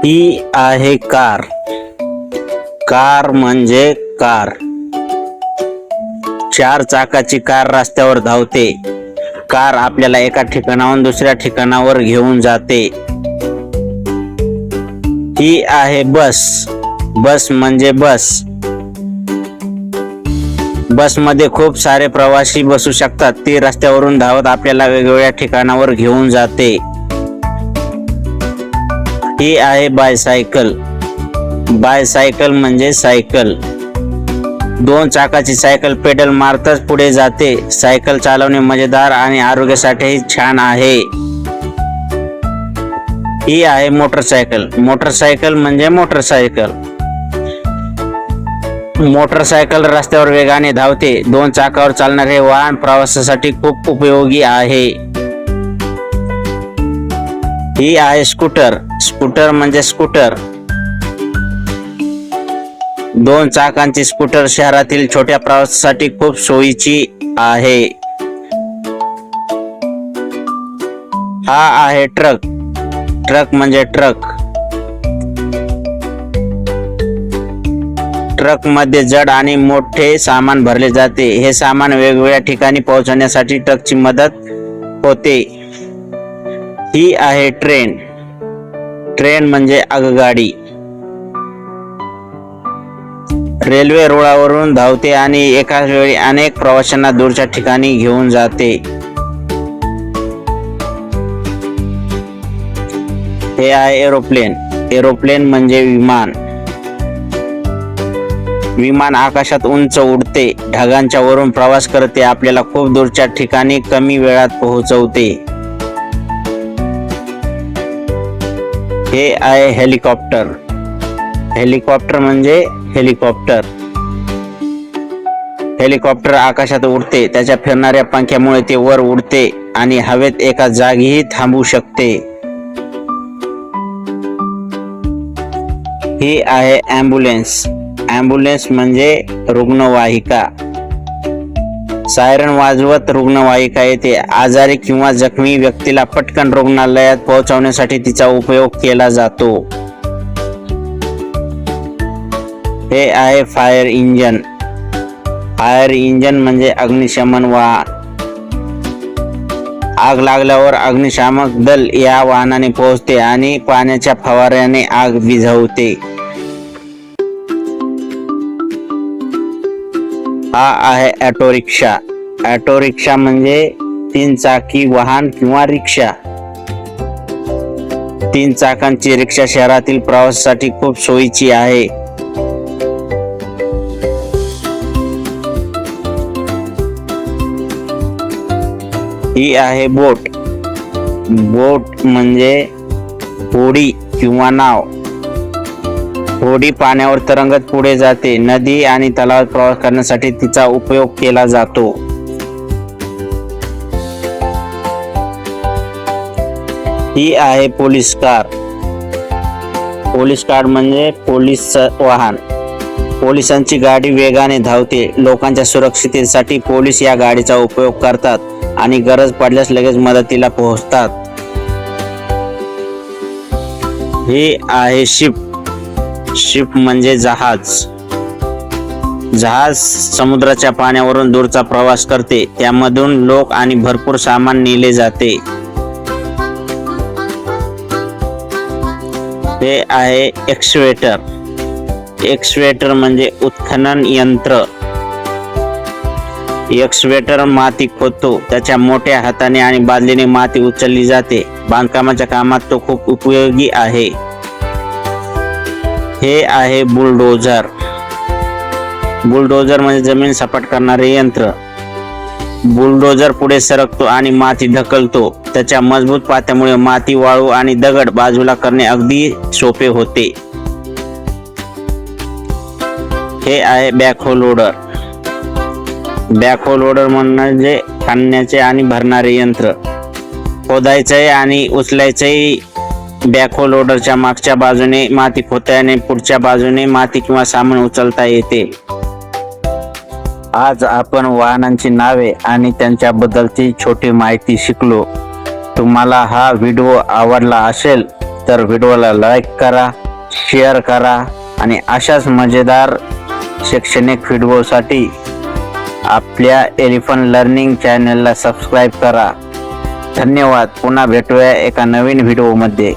ही आहे car. Car म्हणजे car. चार चाकाची कार रस्त्यावर धावते. कार आपल्याला एका ठिकाणाहून दुसऱ्या ठिकाणावर घेऊन जाते. ही आहे बस. बस म्हणजे बस. बसमध्ये खूप सारे प्रवासी बसू शकतात. ती रस्त्यावरून धावत आपल्याला वेगवेगळ्या ठिकाणावर घेऊन जाते. ही आहे बायसायकल. बायसायकल म्हणजे सायकल. दोन चाकाची सायकल पेडल मारतच पुढे जाते. सायकल चालवणे मजेदार आणि आरोग्यासाठीही छान आहे. ही आहे मोटरसायकल. मोटरसायकल म्हणजे मोटरसायकल. मोटरसायकल रस्त्यावर वेगाने धावते. दोन चाकावर चालणारे वाहन प्रवासासाठी खूप उपयोगी आहे. ही आहे स्कूटर. स्कूटर म्हणजे स्कूटर. दोन चाकांची स्कूटर शहरातील छोट्या प्रवासासाठी खूप सोयीची आहे. हा आहे ट्रक. ट्रक म्हणजे ट्रक. ट्रक मध्ये जड आणि मोठे सामान भरले जाते. हे सामान वेगवेगळ्या ठिकाणी पोहोचवण्यासाठी ट्रकची मदत होते. ही आहे ट्रेन. ट्रेन म्हणजे आगगाडी. रेल्वे रुळावरून धावते आणि एकाच वेळी अनेक प्रवाशांना दूरच्या ठिकाणी घेऊन जाते. हे आहे एरोप्लेन. एरोप्लेन म्हणजे विमान. विमान आकाशात उंच उडते. ढगांच्या वरून प्रवास करते. आपल्याला खूप दूरच्या ठिकाणी कमी वेळात पोहोचवते. हे आहे हेलिकॉप्टर. हेलिकॉप्टर म्हणजे हेलिकॉप्टर. हेलिकॉप्टर आकाशात उडते. त्याच्या फिरणाऱ्या पंख्यामुळे ते वर उडते आणि हवेत एका जागीही थांबू शकते. ही आहे ॲम्ब्युलन्स. ॲम्ब्युलन्स म्हणजे रुग्णवाहिका. सायरन वाजवत रुग्णवाहिका येते. आजारी किंवा जखमी व्यक्तीला पटकन रुग्णालयात पोहोचवण्यासाठी तिचा उपयोग केला जातो. हे आहे फायर इंजन. फायर इंजन म्हणजे अग्निशमन वाहन. आग लागल्यावर अग्निशामक दल या वाहनाने पोहोचते आणि पाण्याच्या फवाऱ्याने आग विझवते. हा आहे ऑटो रिक्षा. ऑटो रिक्षा म्हणजे तीन चाकी वाहन किंवा रिक्षा. तीन चाकांची रिक्षा शहरातील प्रवासासाठी खूप सोयीची आहे. ही आहे बोट. बोट म्हणजे होडी किंवा नाव. होडी पाण्यावर तरंगत पुढे जाते. नदी आणि तलावात प्रवास करण्यासाठी तिचा उपयोग केला जातो. ही आहे पोलीस कार. पोलीस कार म्हणजे पोलीस वाहन. पोलिसांची गाडी वेगाने धावते. लोकांच्या सुरक्षिततेसाठी पोलीस या गाडीचा उपयोग करतात आणि गरज पडल्यास लगेच मदतीला पोहोचतात. हे आहे शिप. शिप म्हणजे जहाज. जहाज समुद्राच्या पाण्यावरून दूरचा प्रवास करते. त्यामधून लोक आणि भरपूर सामान नेले जाते. हे आहे एक्सवेटर. एक्सवेटर म्हणजे उत्खनन यंत्र. एक्सवेटर माती खोदतो. त्याच्या मोठ्या हाताने आणि बादलीने माती उचलली जाते. बांधकामाच्या कामात तो खूप उपयोगी आहे. हे आहे बुलडोझर. बुलडोझर म्हणजे जमीन सपाट करणारे यंत्र. बुलडोझर पुढे सरकतो आणि माती ढकलतो. त्याच्या मजबूत पात्यामुळे माती, वाळू आणि दगड बाजूला करणे अगदी सोपे होते. हे आहे बॅकहो लोडर. बॅकहो लोडर म्हणजे खणण्याचे आणि भरणारे यंत्र. खोदायचे आणि उचलायचे. बॅकहो लोडरच्या मागच्या बाजूने माती खोदताना पुढच्या बाजूने माती किंवा सामान उचलता येते. आज आपण वाहनांची नावे आणि त्यांच्याबद्दलची छोटी माहिती शिकलो. तुम्हाला हा व्हिडिओ आवडला असेल तर व्हिडिओला लाईक करा, शेअर करा आणि अशाच मजेदार शैक्षणिक व्हिडिओसाठी आपल्या एलिफंट लर्निंग चॅनलला सबस्क्राईब करा. धन्यवाद. पुन्हा भेटूया एका नवीन व्हिडिओमध्ये.